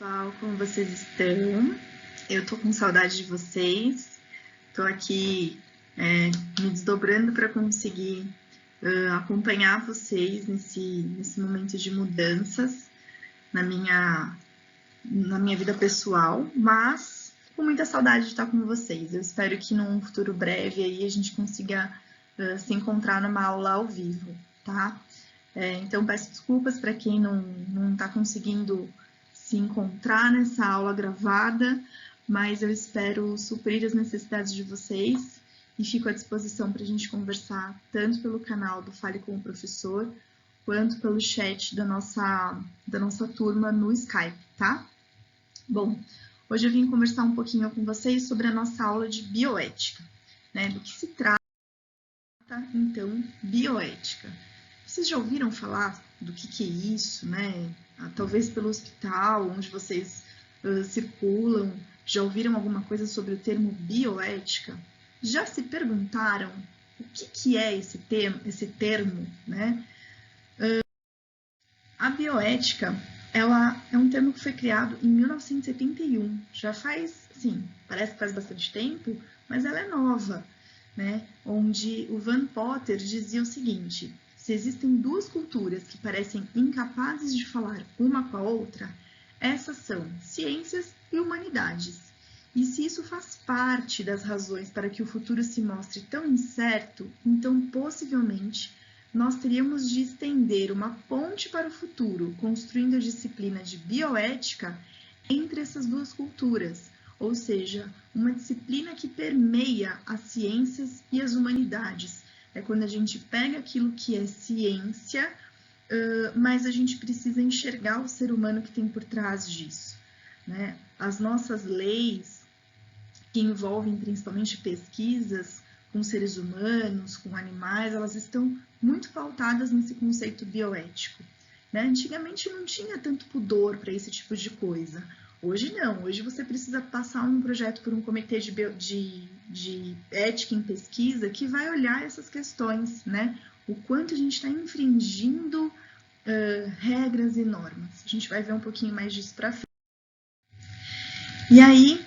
Pessoal, como vocês estão? Eu tô com saudade de vocês. Tô aqui me desdobrando para conseguir acompanhar vocês nesse momento de mudanças na minha vida pessoal, mas com muita saudade de estar com vocês. Eu espero que num futuro breve aí a gente consiga se encontrar numa aula ao vivo, tá? Então peço desculpas para quem não está conseguindo se encontrar nessa aula gravada, mas eu espero suprir as necessidades de vocês e fico à disposição para a gente conversar tanto pelo canal do Fale com o Professor, quanto pelo chat da nossa turma no Skype, tá? Bom, hoje eu vim conversar um pouquinho com vocês sobre a nossa aula de bioética, né? Do que se trata, então, bioética. Vocês já ouviram falar do que é isso, né? Talvez pelo hospital onde vocês circulam, já ouviram alguma coisa sobre o termo bioética? Já se perguntaram o que é esse termo, né? A bioética, ela é um termo que foi criado em 1971, já faz, assim, parece que faz bastante tempo, mas ela é nova, né? Onde o Van Potter dizia o seguinte: se existem duas culturas que parecem incapazes de falar uma com a outra, essas são ciências e humanidades. E se isso faz parte das razões para que o futuro se mostre tão incerto, então possivelmente nós teríamos de estender uma ponte para o futuro, construindo a disciplina de bioética entre essas duas culturas, ou seja, uma disciplina que permeia as ciências e as humanidades. É quando a gente pega aquilo que é ciência, mas a gente precisa enxergar o ser humano que tem por trás disso, né? As nossas leis, que envolvem principalmente pesquisas com seres humanos, com animais, elas estão muito pautadas nesse conceito bioético, né? Antigamente não tinha tanto pudor para esse tipo de coisa. Hoje não, hoje você precisa passar um projeto por um comitê de ética em pesquisa que vai olhar essas questões, né? O quanto a gente está infringindo regras e normas. A gente vai ver um pouquinho mais disso para frente. E aí,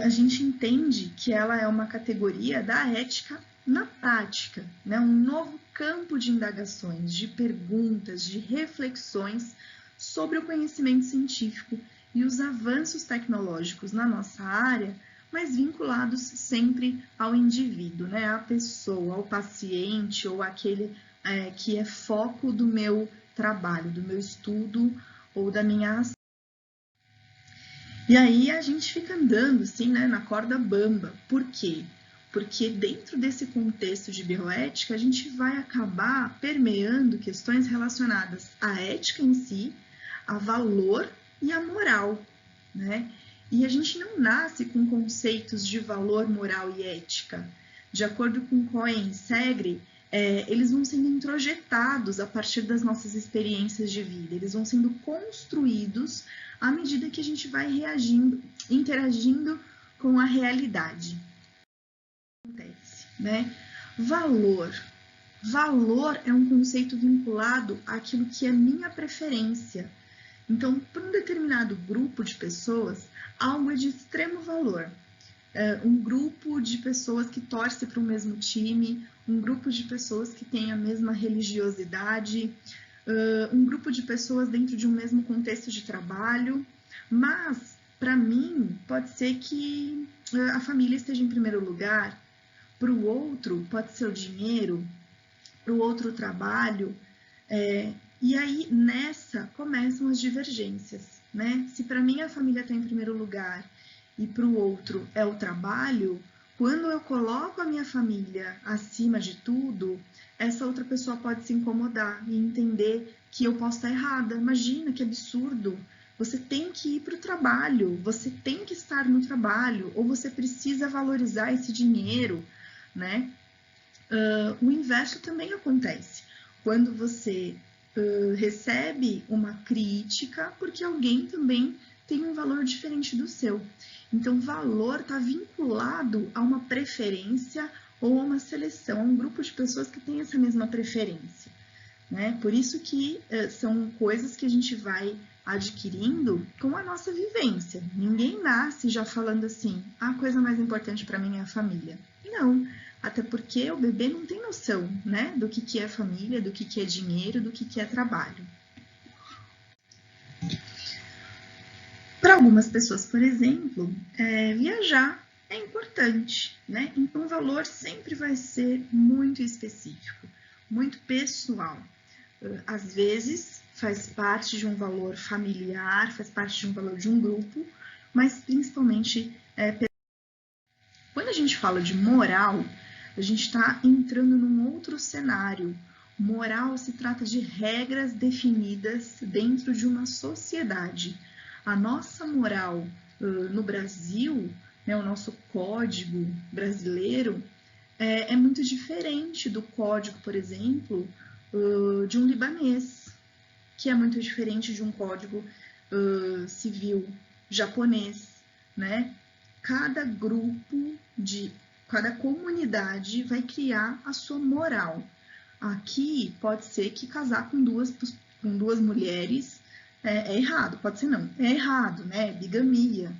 a gente entende que ela é uma categoria da ética na prática, né? Um novo campo de indagações, de perguntas, de reflexões sobre o conhecimento científico e os avanços tecnológicos na nossa área, mas vinculados sempre ao indivíduo, né? À pessoa, ao paciente ou aquele que é foco do meu trabalho, do meu estudo ou da minha ação. E aí a gente fica andando assim, né, na corda bamba. Por quê? Porque dentro desse contexto de bioética, a gente vai acabar permeando questões relacionadas à ética em si, a valor e a moral, né? E a gente não nasce com conceitos de valor, moral e ética. De acordo com Cohen e Segre, eles vão sendo introjetados a partir das nossas experiências de vida, eles vão sendo construídos à medida que a gente vai reagindo, interagindo com a realidade. Acontece, né? Valor. Valor é um conceito vinculado àquilo que é minha preferência. Então, para um determinado grupo de pessoas, algo é de extremo valor. Um grupo de pessoas que torce para o mesmo time, um grupo de pessoas que tem a mesma religiosidade, um grupo de pessoas dentro de um mesmo contexto de trabalho, mas para mim pode ser que a família esteja em primeiro lugar, para o outro pode ser o dinheiro, para o outro trabalho, e aí nessa começam as divergências, né? Se para mim a família está em primeiro lugar e para o outro é o trabalho, quando eu coloco a minha família acima de tudo, essa outra pessoa pode se incomodar e entender que eu posso estar errada. Imagina que absurdo! Você tem que ir para o trabalho, você tem que estar no trabalho, ou você precisa valorizar esse dinheiro, né? O inverso também acontece. Quando você recebe uma crítica, porque alguém também tem um valor diferente do seu. Então, valor está vinculado a uma preferência ou a uma seleção, a um grupo de pessoas que tem essa mesma preferência. né? Por isso que são coisas que a gente vai adquirindo com a nossa vivência. Ninguém nasce já falando assim, a coisa mais importante para mim é a família. Não, até porque o bebê não tem noção, né, do que é família, do que é dinheiro, do que é trabalho. Para algumas pessoas, por exemplo, viajar é importante, né? Então o valor sempre vai ser muito específico, muito pessoal. Às vezes faz parte de um valor familiar, faz parte de um valor de um grupo, mas principalmente quando a gente fala de moral, a gente está entrando num outro cenário. Moral se trata de regras definidas dentro de uma sociedade. A nossa moral no Brasil, né, o nosso código brasileiro, é muito diferente do código, por exemplo, de um libanês, que é muito diferente de um código civil japonês, né? Cada grupo cada comunidade vai criar a sua moral. Aqui pode ser que casar com duas mulheres é errado, pode ser não, é errado, né? Bigamia.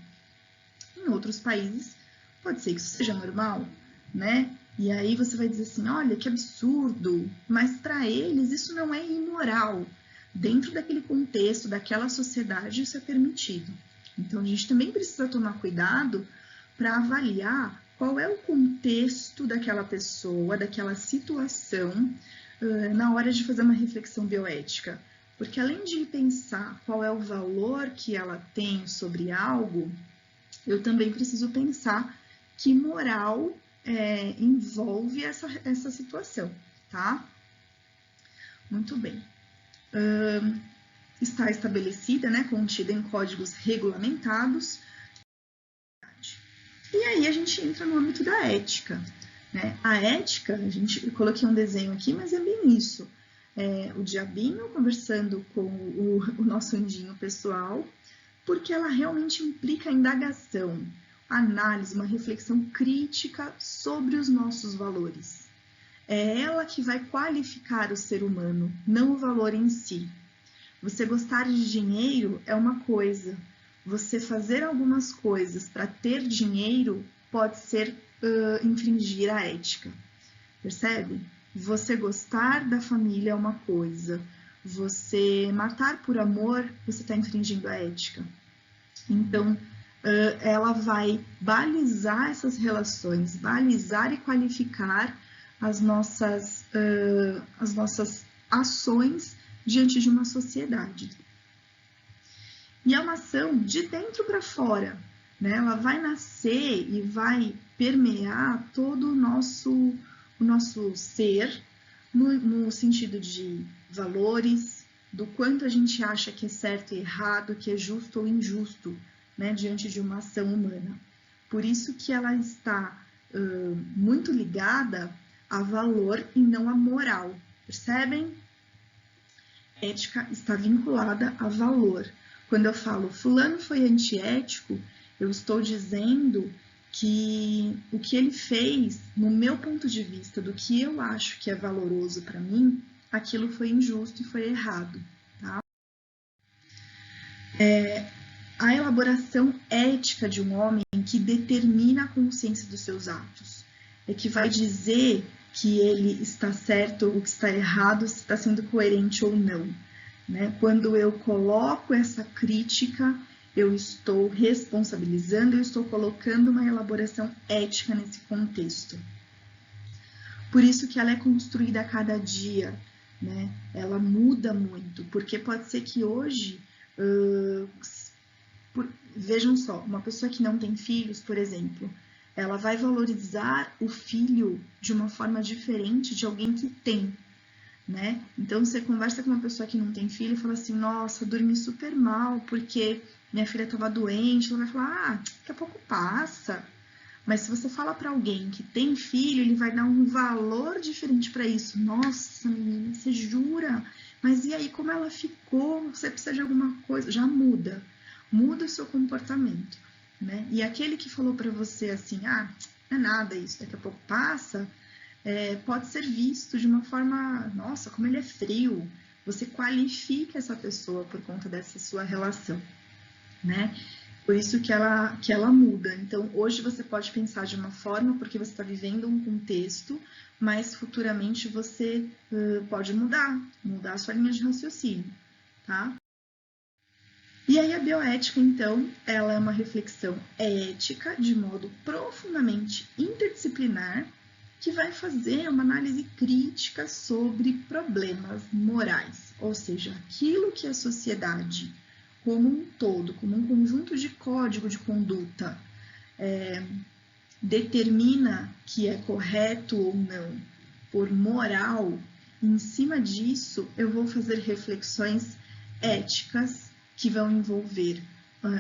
Em outros países pode ser que isso seja normal, né? E aí você vai dizer assim, olha que absurdo, mas para eles isso não é imoral. Dentro daquele contexto, daquela sociedade, isso é permitido. Então a gente também precisa tomar cuidado para avaliar qual é o contexto daquela pessoa, daquela situação, na hora de fazer uma reflexão bioética. Porque além de pensar qual é o valor que ela tem sobre algo, eu também preciso pensar que moral envolve essa situação, tá? Muito bem. Está estabelecida, né, contida em códigos regulamentados. E aí a gente entra no âmbito da ética, né? A ética, eu coloquei um desenho aqui, mas é bem isso. O diabinho conversando com o nosso anjinho pessoal, porque ela realmente implica a indagação, análise, uma reflexão crítica sobre os nossos valores. É ela que vai qualificar o ser humano, não o valor em si. Você gostar de dinheiro é uma coisa. Você fazer algumas coisas para ter dinheiro pode ser infringir a ética. Percebe? Você gostar da família é uma coisa. Você matar por amor, você está infringindo a ética. Então, ela vai balizar essas relações, balizar e qualificar as nossas ações diante de uma sociedade. E é uma ação de dentro para fora, né? Ela vai nascer e vai permear todo o nosso ser, no sentido de valores, do quanto a gente acha que é certo e errado, que é justo ou injusto, né, diante de uma ação humana. Por isso que ela está muito ligada a valor e não a moral, percebem? Ética está vinculada a valor. Quando eu falo fulano foi antiético, eu estou dizendo que o que ele fez, no meu ponto de vista, do que eu acho que é valoroso para mim, aquilo foi injusto e foi errado. Tá? A elaboração ética de um homem que determina a consciência dos seus atos. É que vai dizer que ele está certo ou que está errado, se está sendo coerente ou não. Né? Quando eu coloco essa crítica, eu estou responsabilizando, eu estou colocando uma elaboração ética nesse contexto. Por isso que ela é construída a cada dia, né? Ela muda muito, porque pode ser que hoje, vejam só, uma pessoa que não tem filhos, por exemplo, ela vai valorizar o filho de uma forma diferente de alguém que tem. Né? Então, você conversa com uma pessoa que não tem filho e fala assim, nossa, dormi super mal porque minha filha estava doente. Ela vai falar, daqui a pouco passa. Mas se você fala para alguém que tem filho, ele vai dar um valor diferente para isso. Nossa, menina, você jura? Mas e aí, como ela ficou? Você precisa de alguma coisa? Já muda. Muda o seu comportamento. Né? E aquele que falou para você assim, não é nada isso, daqui a pouco passa, pode ser visto de uma forma, nossa, como ele é frio. Você qualifica essa pessoa por conta dessa sua relação, né? Por isso que ela muda. Então, hoje você pode pensar de uma forma porque você está vivendo um contexto, mas futuramente você pode mudar a sua linha de raciocínio, tá? E aí a bioética, então, ela é uma reflexão ética de modo profundamente interdisciplinar que vai fazer uma análise crítica sobre problemas morais, ou seja, aquilo que a sociedade como um todo, como um conjunto de código de conduta, determina que é correto ou não por moral, em cima disso eu vou fazer reflexões éticas que vão envolver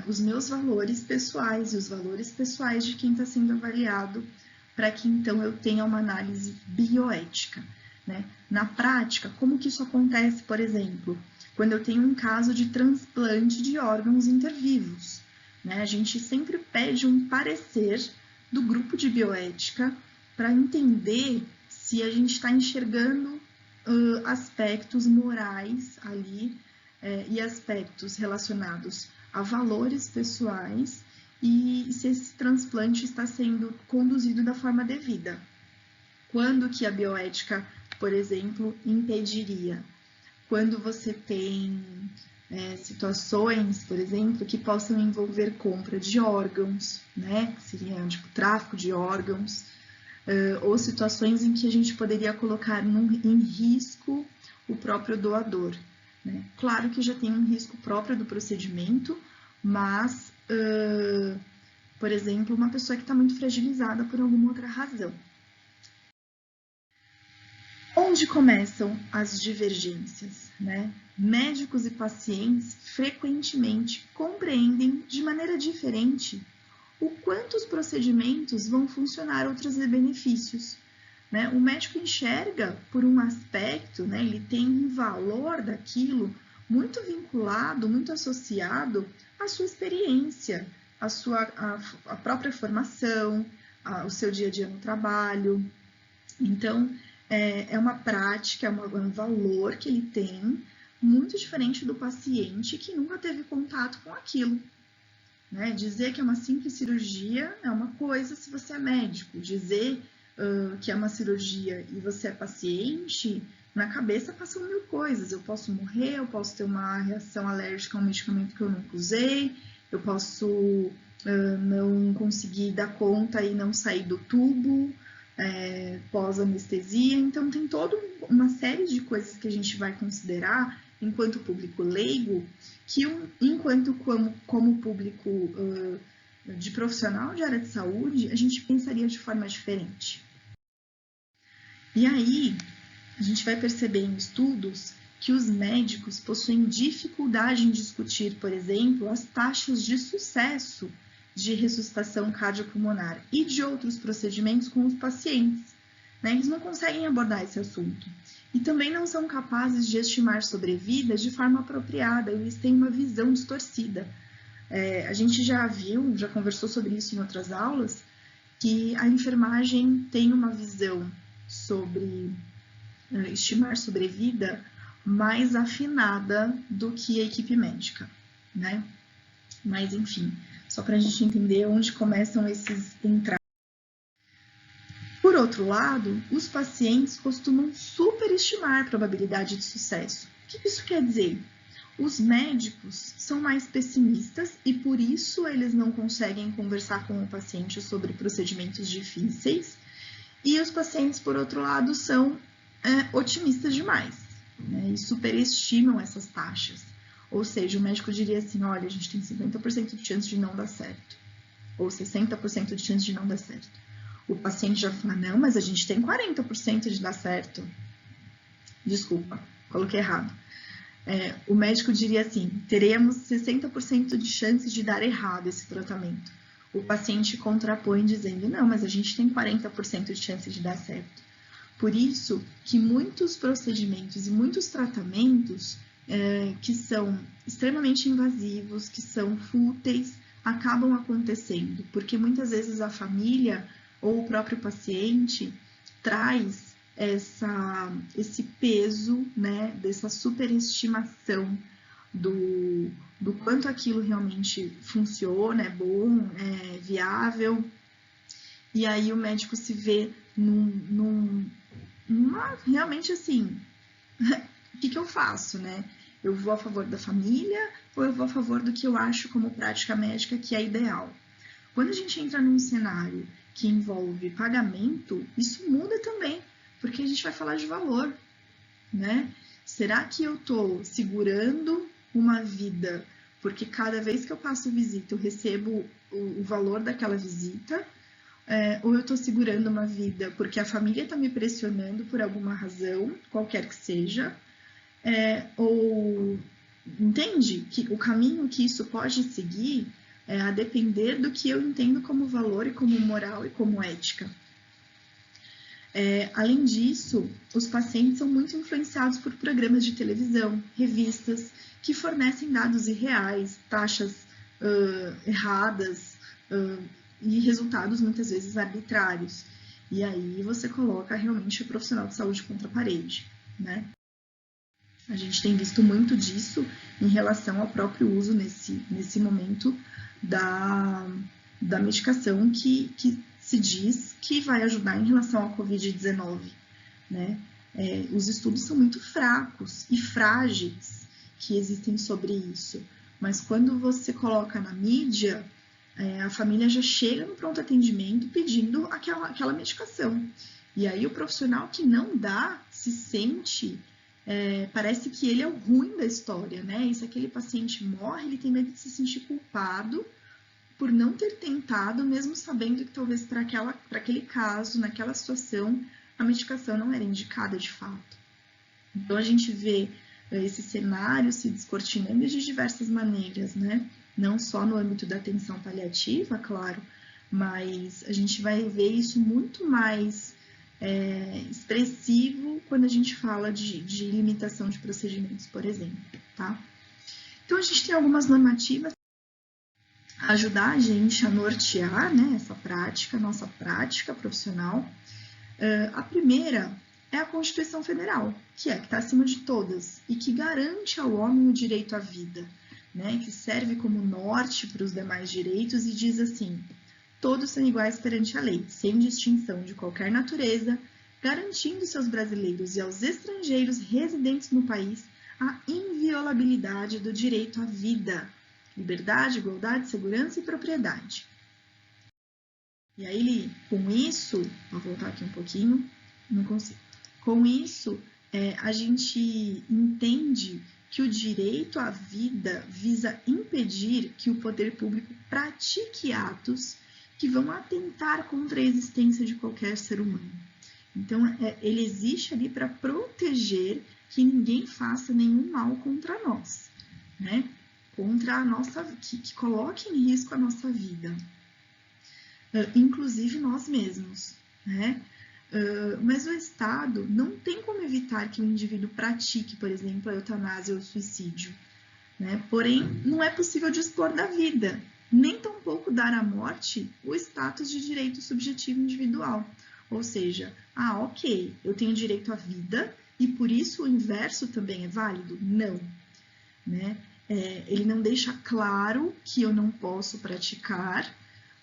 os meus valores pessoais e os valores pessoais de quem está sendo avaliado, para que então eu tenha uma análise bioética, né? Na prática, como que isso acontece, por exemplo, quando eu tenho um caso de transplante de órgãos intervivos, né? A gente sempre pede um parecer do grupo de bioética para entender se a gente está enxergando aspectos morais ali e aspectos relacionados a valores pessoais e se esse transplante está sendo conduzido da forma devida. Quando que a bioética, por exemplo, impediria? Quando você tem situações, por exemplo, que possam envolver compra de órgãos, né? Que seria tipo tráfico de órgãos, ou situações em que a gente poderia colocar em risco o próprio doador, né? Claro que já tem um risco próprio do procedimento, mas, por exemplo, uma pessoa que está muito fragilizada por alguma outra razão. Onde começam as divergências, né? Médicos e pacientes frequentemente compreendem de maneira diferente o quanto os procedimentos vão funcionar ou trazer benefícios, né? O médico enxerga por um aspecto, né? Ele tem um valor daquilo muito vinculado, muito associado à sua experiência, à própria formação, ao seu dia a dia no trabalho. Então, é uma prática, é um valor que ele tem muito diferente do paciente que nunca teve contato com aquilo. Né? Dizer que é uma simples cirurgia é uma coisa se você é médico. Dizer que é uma cirurgia e você é paciente, na cabeça passam mil coisas. Eu posso morrer, eu posso ter uma reação alérgica a um medicamento que eu nunca usei, eu posso não conseguir dar conta e não sair do tubo, pós-anestesia. Então, tem toda uma série de coisas que a gente vai considerar enquanto público leigo, que enquanto como público de profissional de área de saúde, a gente pensaria de forma diferente. E aí, a gente vai perceber em estudos que os médicos possuem dificuldade em discutir, por exemplo, as taxas de sucesso de ressuscitação cardiopulmonar e de outros procedimentos com os pacientes. Né? Eles não conseguem abordar esse assunto. E também não são capazes de estimar sobrevida de forma apropriada, eles têm uma visão distorcida. A gente já conversou sobre isso em outras aulas, que a enfermagem tem uma visão sobre estimar sobrevida mais afinada do que a equipe médica, né? Mas, enfim, só para a gente entender onde começam esses entraves. Por outro lado, os pacientes costumam superestimar a probabilidade de sucesso. O que isso quer dizer? Os médicos são mais pessimistas e por isso eles não conseguem conversar com o paciente sobre procedimentos difíceis, e os pacientes, por outro lado, são otimistas demais, né, e superestimam essas taxas. Ou seja, o médico diria assim, olha, a gente tem 50% de chance de não dar certo, ou 60% de chance de não dar certo. O paciente já fala, não, mas a gente tem 40% de dar certo. Desculpa, coloquei errado. O médico diria assim, teremos 60% de chance de dar errado esse tratamento. O paciente contrapõe dizendo, não, mas a gente tem 40% de chance de dar certo. Por isso que muitos procedimentos e muitos tratamentos que são extremamente invasivos, que são fúteis, acabam acontecendo, porque muitas vezes a família ou o próprio paciente traz esse peso, né, dessa superestimação do quanto aquilo realmente funciona, é bom, é viável. E aí o médico se vê numa realmente assim, o que eu faço, né? Eu vou a favor da família ou eu vou a favor do que eu acho como prática médica que é ideal? Quando a gente entra num cenário que envolve pagamento, isso muda também, porque a gente vai falar de valor, né? Será que eu estou segurando uma vida porque cada vez que eu passo visita eu recebo o valor daquela visita? Ou eu estou segurando uma vida porque a família está me pressionando por alguma razão, qualquer que seja? Ou entende que o caminho que isso pode seguir é a depender do que eu entendo como valor e como moral e como ética. Além disso, os pacientes são muito influenciados por programas de televisão, revistas, que fornecem dados irreais, taxas erradas e resultados muitas vezes arbitrários. E aí você coloca realmente o profissional de saúde contra a parede, né? A gente tem visto muito disso em relação ao próprio uso nesse momento da medicação que se diz que vai ajudar em relação à Covid-19, né? Os estudos são muito fracos e frágeis que existem sobre isso, mas quando você coloca na mídia, a família já chega no pronto atendimento pedindo aquela medicação. E aí o profissional que não dá se sente... parece que ele é o ruim da história, né? E se aquele paciente morre, ele tem medo de se sentir culpado por não ter tentado, mesmo sabendo que talvez para aquele caso, naquela situação, a medicação não era indicada de fato. Então a gente vê esse cenário se descortinando de diversas maneiras, né? Não só no âmbito da atenção paliativa, claro, mas a gente vai ver isso muito mais expressivo quando a gente fala de limitação de procedimentos, por exemplo, tá? Então, a gente tem algumas normativas a ajudar a gente a nortear, né, essa prática, nossa prática profissional. A primeira é a Constituição Federal, que está acima de todas e que garante ao homem o direito à vida, né, que serve como norte para os demais direitos e diz assim: todos são iguais perante a lei, sem distinção de qualquer natureza, garantindo aos brasileiros e aos estrangeiros residentes no país a inviolabilidade do direito à vida, liberdade, igualdade, segurança e propriedade. E aí, com isso, vou voltar aqui um pouquinho, não consigo. Com isso, a gente entende que o direito à vida visa impedir que o poder público pratique atos que vão atentar contra a existência de qualquer ser humano. Então, ele existe ali para proteger que ninguém faça nenhum mal contra nós, né? Contra a nossa, que coloque em risco a nossa vida, inclusive nós mesmos, né? Mas o Estado não tem como evitar que o indivíduo pratique, por exemplo, a eutanásia ou o suicídio, né? Porém, não é possível dispor da vida, nem tampouco dar à morte o status de direito subjetivo individual. Ou seja, ok, eu tenho direito à vida e por isso o inverso também é válido? Não, né? Ele não deixa claro que eu não posso praticar,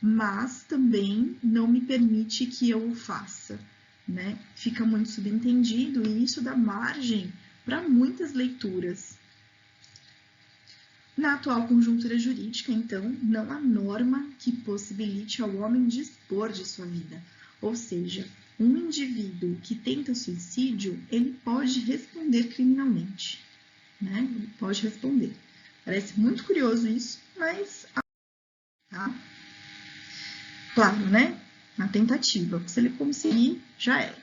mas também não me permite que eu o faça, né? Fica muito subentendido e isso dá margem para muitas leituras. Na atual conjuntura jurídica, então, não há norma que possibilite ao homem dispor de sua vida. Ou seja, um indivíduo que tenta suicídio, ele pode responder criminalmente, né? Ele pode responder. Parece muito curioso isso, mas... Tá? Claro, né? Na tentativa. Se ele conseguir, já é.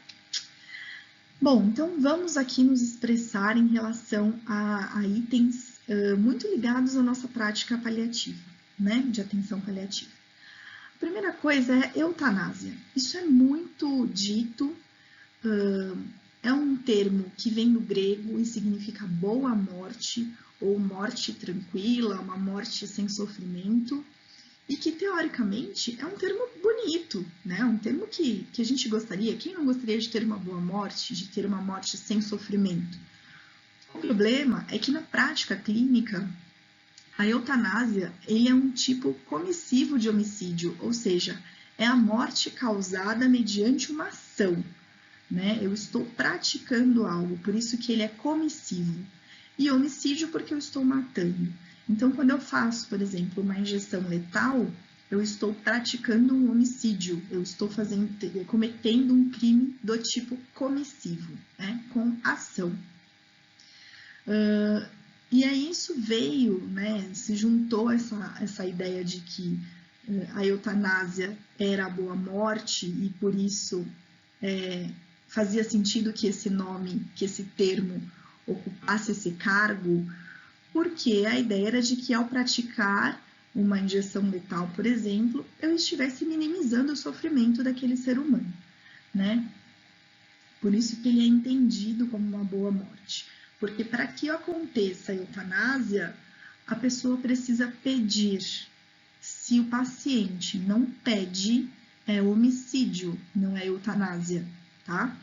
Bom, então vamos aqui nos expressar em relação a itens muito ligados à nossa prática paliativa, né? De atenção paliativa. A primeira coisa é eutanásia. Isso é muito dito, é um termo que vem do grego e significa boa morte ou morte tranquila, uma morte sem sofrimento. e que, teoricamente, é um termo bonito, né? Um termo que a gente gostaria. Quem não gostaria de ter uma boa morte, de ter uma morte sem sofrimento? O problema é que, na prática clínica, a eutanásia ele é um tipo comissivo de homicídio, ou seja, é a morte causada mediante uma ação, né? Eu estou praticando algo, por isso que ele é comissivo. E homicídio porque eu estou matando. Então, quando eu faço, por exemplo, uma injeção letal, eu estou praticando um homicídio, eu estou cometendo um crime do tipo comissivo, né? Com ação. E aí isso veio, né? Se juntou essa ideia de que a eutanásia era a boa morte e por isso fazia sentido que esse nome, que esse termo ocupasse esse cargo, porque a ideia era de que ao praticar uma injeção letal, por exemplo, eu estivesse minimizando o sofrimento daquele ser humano, né? Por isso que ele é entendido como uma boa morte. Porque para que aconteça a eutanásia, a pessoa precisa pedir. Se o paciente não pede, é homicídio, não é eutanásia, tá?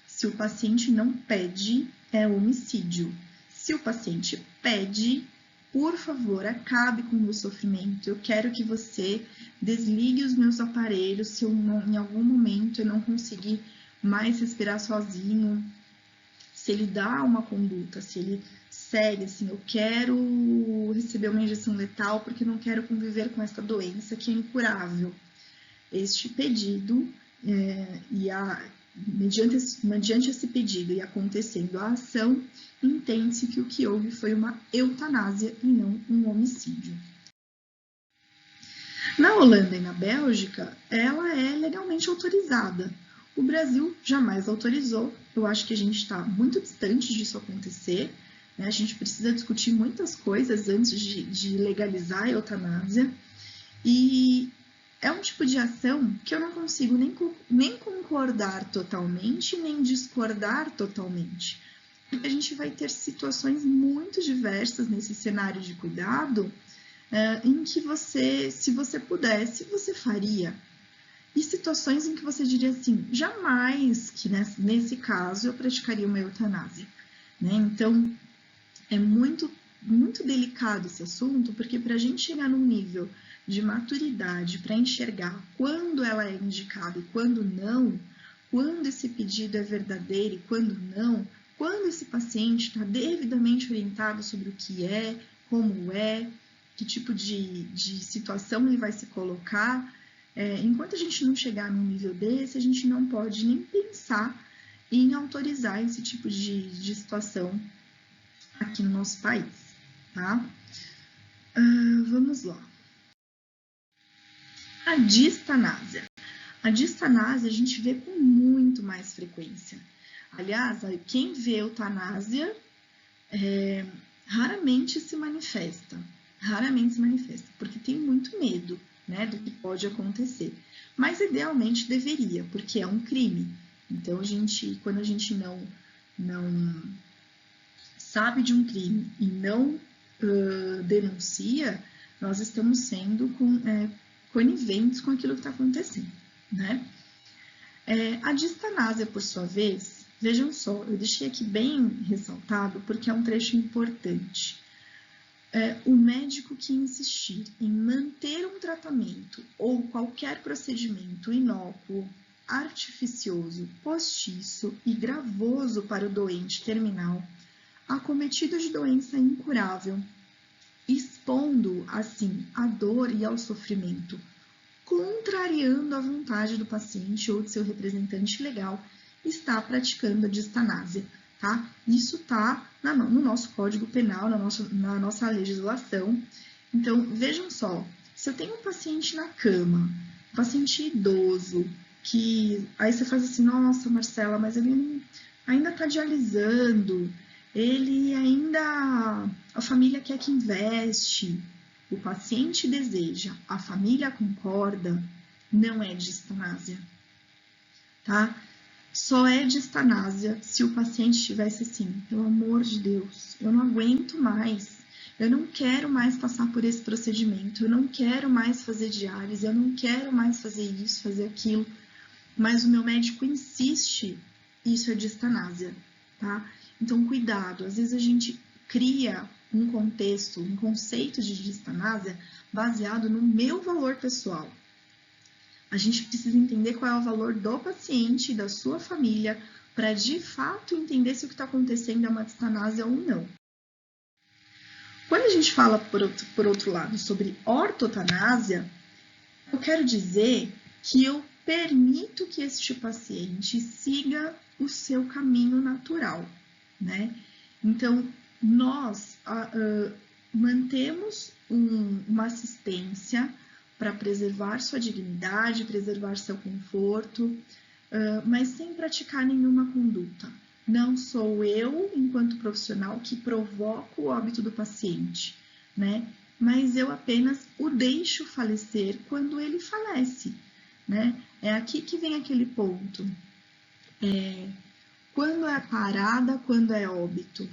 Se o paciente não pede, é homicídio. Se o paciente pede, por favor, acabe com o meu sofrimento. Eu quero que você desligue os meus aparelhos se em algum momento eu não conseguir mais respirar sozinho. Se ele dá uma conduta, se ele segue assim, eu quero receber uma injeção letal porque não quero conviver com essa doença que é incurável. Este pedido mediante esse pedido e acontecendo a ação, entende-se que o que houve foi uma eutanásia e não um homicídio. Na Holanda e na Bélgica, ela é legalmente autorizada. O Brasil jamais autorizou. Eu acho que a gente está muito distante disso acontecer. Né? A gente precisa discutir muitas coisas antes de legalizar a eutanásia. E é um tipo de ação que eu não consigo nem concordar totalmente, nem discordar totalmente. Porque a gente vai ter situações muito diversas nesse cenário de cuidado, em que você, se você pudesse, você faria. E situações em que você diria assim, jamais que nesse caso eu praticaria uma eutanásia. Né? Então, é muito, muito delicado esse assunto, porque para a gente chegar num nível de maturidade para enxergar quando ela é indicada e quando não, quando esse pedido é verdadeiro e quando não, quando esse paciente está devidamente orientado sobre o que é, como é, que tipo de situação ele vai se colocar, enquanto a gente não chegar num nível desse, a gente não pode nem pensar em autorizar esse tipo de situação aqui no nosso país, tá? Vamos lá. A distanásia. A distanásia a gente vê com muito mais frequência. Aliás, quem vê eutanásia raramente se manifesta, porque tem muito medo, né, do que pode acontecer. Mas idealmente deveria, porque é um crime. Então, quando a gente não sabe de um crime e não denuncia, nós estamos sendo coniventes com aquilo que está acontecendo, né? A distanásia, por sua vez, vejam só, eu deixei aqui bem ressaltado porque é um trecho importante. O médico que insistir em manter um tratamento ou qualquer procedimento inócuo, artificioso, postiço e gravoso para o doente terminal, acometido de doença incurável, expondo, assim, à dor e ao sofrimento, contrariando a vontade do paciente ou de seu representante legal, está praticando a distanásia, tá? Isso está no nosso Código Penal, na nossa legislação. Então, vejam só, se eu tenho um paciente na cama, um paciente idoso, que aí você faz assim, nossa, Marcela, mas ele ainda está dialisando, ele ainda, a família quer que investe, o paciente deseja, a família concorda, não é distanásia, tá? Só é distanásia se o paciente estivesse assim, pelo amor de Deus, eu não aguento mais, eu não quero mais passar por esse procedimento, eu não quero mais fazer diálise, eu não quero mais fazer isso, fazer aquilo, mas o meu médico insiste, isso é distanásia, tá? Então, cuidado, às vezes a gente cria um contexto, um conceito de distanásia baseado no meu valor pessoal. A gente precisa entender qual é o valor do paciente, da sua família, para de fato entender se o que está acontecendo é uma distanásia ou não. Quando a gente fala, por outro lado, sobre ortotanásia, eu quero dizer que eu permito que este paciente siga o seu caminho natural, né? Então, nós mantemos uma assistência para preservar sua dignidade, preservar seu conforto, mas sem praticar nenhuma conduta. Não sou eu, enquanto profissional, que provoco o óbito do paciente, né? Mas eu apenas o deixo falecer quando ele falece, né? É aqui que vem aquele ponto. Quando é parada, quando é óbito?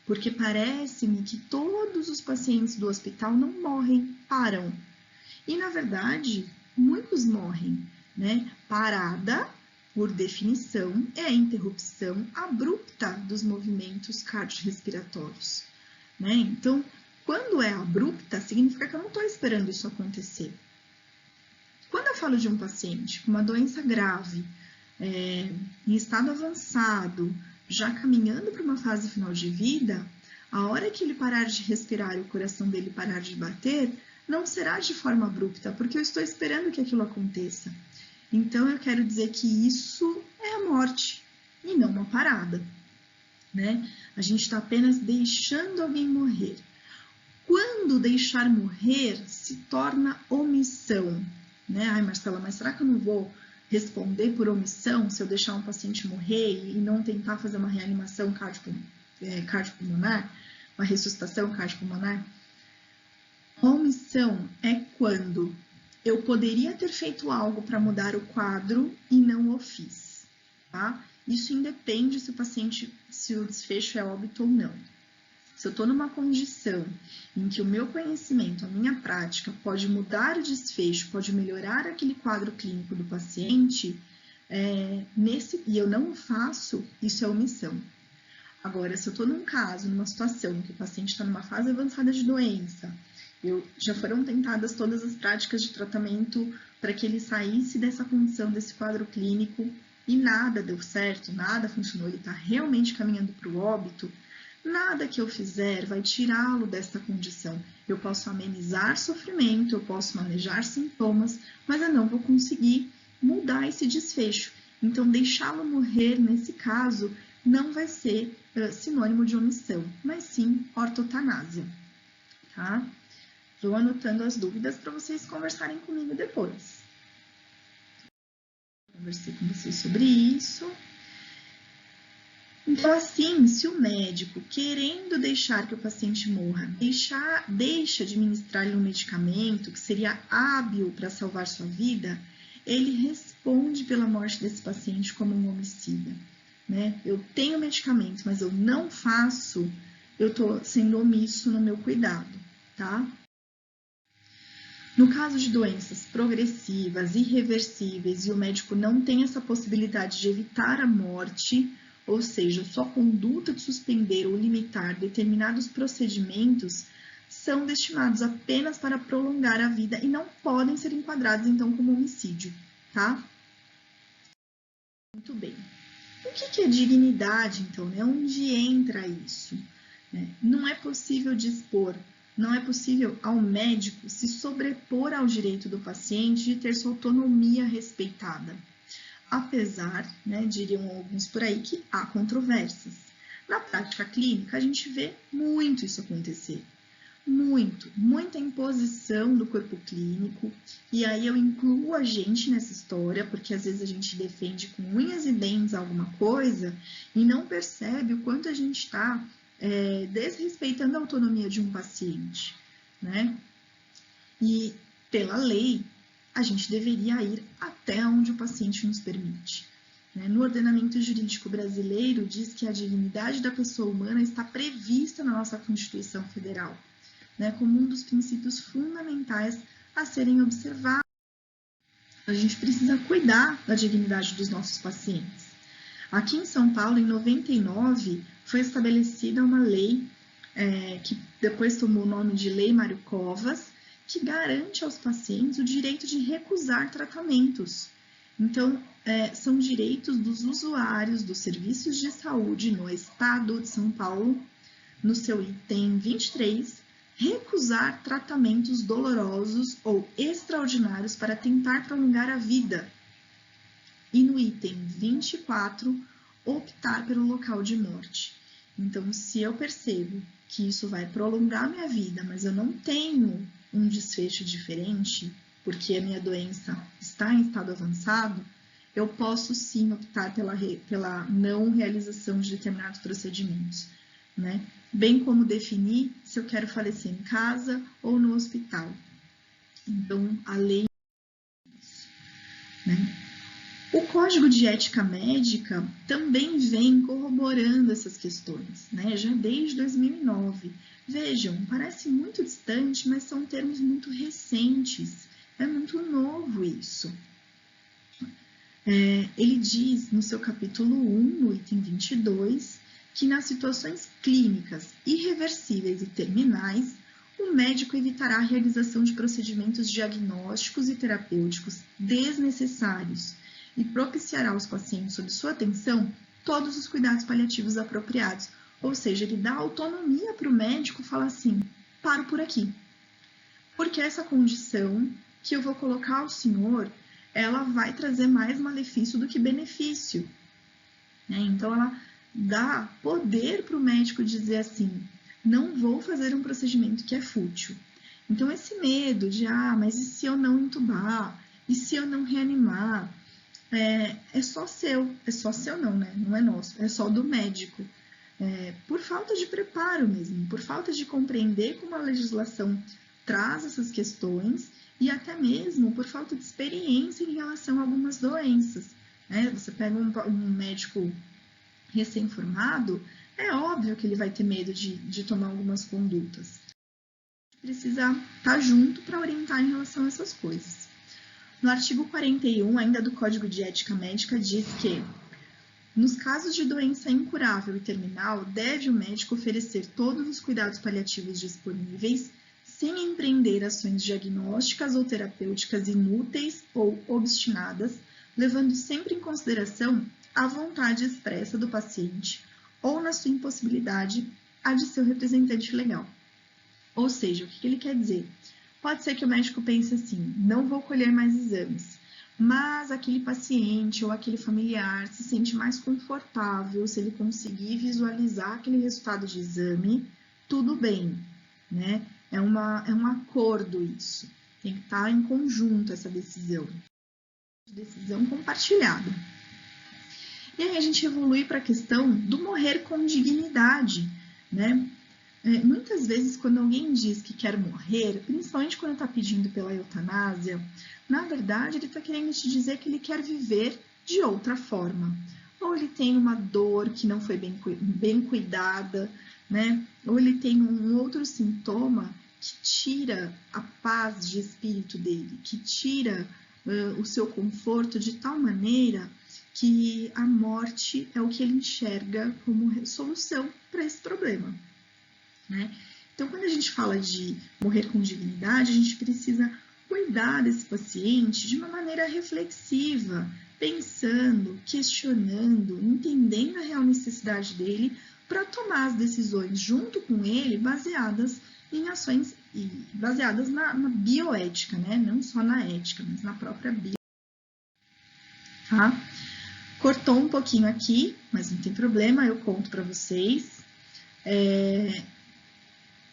Porque parece-me que todos os pacientes do hospital não morrem, param. E, na verdade, muitos morrem, né? Parada, por definição, é a interrupção abrupta dos movimentos cardiorrespiratórios, né? Então, quando é abrupta, significa que eu não estou esperando isso acontecer. Quando eu falo de um paciente com uma doença grave, em estado avançado, já caminhando para uma fase final de vida, a hora que ele parar de respirar e o coração dele parar de bater, não será de forma abrupta, porque eu estou esperando que aquilo aconteça. Então, eu quero dizer que isso é a morte e não uma parada, né? A gente está apenas deixando alguém morrer. Quando deixar morrer, se torna omissão, né? Ai, Marcela, mas será que eu não vou responder por omissão se eu deixar um paciente morrer e não tentar fazer uma reanimação cardiopulmonar, uma ressuscitação cardiopulmonar? A omissão é quando eu poderia ter feito algo para mudar o quadro e não o fiz, tá? Isso independe se o desfecho é óbito ou não. Se eu estou numa condição em que o meu conhecimento, a minha prática pode mudar o desfecho, pode melhorar aquele quadro clínico do paciente, e eu não o faço, isso é omissão. Agora, se eu estou num caso, numa situação em que o paciente está numa fase avançada de doença, já foram tentadas todas as práticas de tratamento para que ele saísse dessa condição, desse quadro clínico, e nada deu certo, nada funcionou, ele está realmente caminhando para o óbito, nada que eu fizer vai tirá-lo dessa condição. Eu posso amenizar sofrimento, eu posso manejar sintomas, mas eu não vou conseguir mudar esse desfecho. Então, deixá-lo morrer, nesse caso, não vai ser sinônimo de omissão, mas sim ortotanásia, tá? Vou anotando as dúvidas para vocês conversarem comigo depois. Conversei com vocês sobre isso. Então, assim, se o médico, querendo deixar que o paciente morra, deixa de ministrar-lhe um medicamento que seria hábil para salvar sua vida, ele responde pela morte desse paciente como um homicida, né? Eu tenho medicamentos, mas eu não faço, eu estou sendo omisso no meu cuidado, tá? No caso de doenças progressivas, irreversíveis, e o médico não tem essa possibilidade de evitar a morte, ou seja, sua conduta de suspender ou limitar determinados procedimentos são destinados apenas para prolongar a vida e não podem ser enquadrados, então, como homicídio, tá? Muito bem. O que é dignidade, então, né? Onde entra isso? Não é possível dispor, não é possível ao médico se sobrepor ao direito do paciente de ter sua autonomia respeitada. Apesar, né, diriam alguns por aí, que há controvérsias. Na prática clínica, a gente vê muito isso acontecer. Muita imposição do corpo clínico, e aí eu incluo a gente nessa história, porque às vezes a gente defende com unhas e dentes alguma coisa e não percebe o quanto a gente está desrespeitando a autonomia de um paciente, né? E pela lei, a gente deveria ir até onde o paciente nos permite. No ordenamento jurídico brasileiro, diz que a dignidade da pessoa humana está prevista na nossa Constituição Federal. né, como um dos princípios fundamentais a serem observados. A gente precisa cuidar da dignidade dos nossos pacientes. Aqui em São Paulo, em 99, foi estabelecida uma lei que depois tomou o nome de Lei Mário Covas, que garante aos pacientes o direito de recusar tratamentos. Então, são direitos dos usuários dos serviços de saúde no estado de São Paulo, no seu item 23, recusar tratamentos dolorosos ou extraordinários para tentar prolongar a vida. E no item 24, optar pelo local de morte. Então, se eu percebo que isso vai prolongar minha vida, mas eu não tenho um desfecho diferente, porque a minha doença está em estado avançado, eu posso sim optar pela não realização de determinados procedimentos, né? Bem como definir se eu quero falecer em casa ou no hospital. Então, a lei, né? O Código de Ética Médica também vem corroborando essas questões, né? Já desde 2009. Vejam, parece muito distante, mas são termos muito recentes. É muito novo isso. Ele diz no seu capítulo 1, no item 22, que nas situações clínicas irreversíveis e terminais, o médico evitará a realização de procedimentos diagnósticos e terapêuticos desnecessários e propiciará aos pacientes sob sua atenção todos os cuidados paliativos apropriados. Ou seja, ele dá autonomia para o médico falar assim, paro por aqui. Porque essa condição que eu vou colocar ao senhor, ela vai trazer mais malefício do que benefício. Então, ela dá poder para o médico dizer assim, não vou fazer um procedimento que é fútil. Então, esse medo de, mas e se eu não entubar? E se eu não reanimar? É só seu não, né? Não é nosso, é só do médico. Por falta de preparo mesmo, por falta de compreender como a legislação traz essas questões e até mesmo por falta de experiência em relação a algumas doenças. Você pega um médico recém-formado, é óbvio que ele vai ter medo de tomar algumas condutas. Precisa estar junto para orientar em relação a essas coisas. No artigo 41, ainda do Código de Ética Médica, diz que, nos casos de doença incurável e terminal, deve o médico oferecer todos os cuidados paliativos disponíveis, sem empreender ações diagnósticas ou terapêuticas inúteis ou obstinadas, levando sempre em consideração a vontade expressa do paciente ou, na sua impossibilidade, a de seu representante legal. Ou seja, o que ele quer dizer? Pode ser que o médico pense assim, não vou colher mais exames, mas aquele paciente ou aquele familiar se sente mais confortável se ele conseguir visualizar aquele resultado de exame, tudo bem, né? É um acordo isso, tem que estar em conjunto essa decisão compartilhada. E aí a gente evolui para a questão do morrer com dignidade, né? Muitas vezes, quando alguém diz que quer morrer, principalmente quando está pedindo pela eutanásia, na verdade, ele está querendo te dizer que ele quer viver de outra forma. Ou ele tem uma dor que não foi bem cuidada, né? Ou ele tem um outro sintoma que tira a paz de espírito dele, que tira o seu conforto de tal maneira que a morte é o que ele enxerga como solução para esse problema. Né? Então, quando a gente fala de morrer com dignidade, a gente precisa cuidar desse paciente de uma maneira reflexiva, pensando, questionando, entendendo a real necessidade dele para tomar as decisões junto com ele baseadas em ações e baseadas na bioética, né? Não só na ética, mas na própria bioética. Tá? Cortou um pouquinho aqui, mas não tem problema, eu conto para vocês.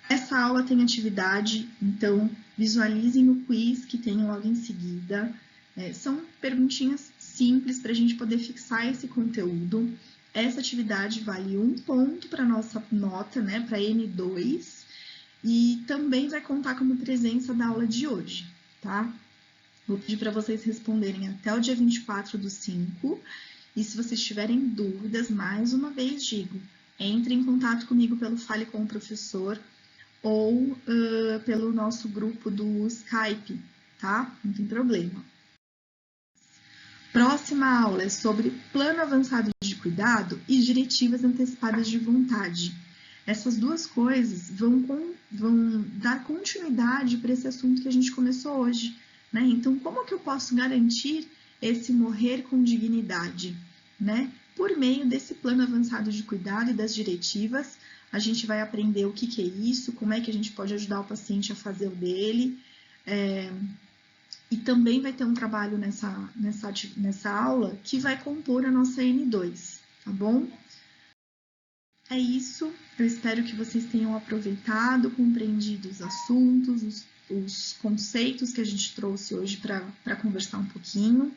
Essa aula tem atividade, então visualizem o quiz que tem logo em seguida. São perguntinhas simples para a gente poder fixar esse conteúdo. Essa atividade vale 1 ponto para a nossa nota, né, para N2, e também vai contar como presença da aula de hoje, tá? Vou pedir para vocês responderem até o dia 24/5, e se vocês tiverem dúvidas, mais uma vez digo, entre em contato comigo pelo Fale com o Professor, ou pelo nosso grupo do Skype, tá? Não tem problema. Próxima aula é sobre plano avançado de cuidado e diretivas antecipadas de vontade. Essas duas coisas vão dar continuidade para esse assunto que a gente começou hoje, né? Então, como que eu posso garantir esse morrer com dignidade, né? Por meio desse plano avançado de cuidado e das diretivas, a gente vai aprender o que é isso, como é que a gente pode ajudar o paciente a fazer o dele, e também vai ter um trabalho nessa aula que vai compor a nossa N2, tá bom? É isso, eu espero que vocês tenham aproveitado, compreendido os assuntos, os conceitos que a gente trouxe hoje para conversar um pouquinho.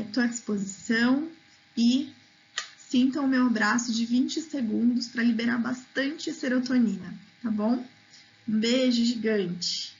Estou à disposição e sintam o meu abraço de 20 segundos para liberar bastante serotonina, tá bom? Um beijo gigante!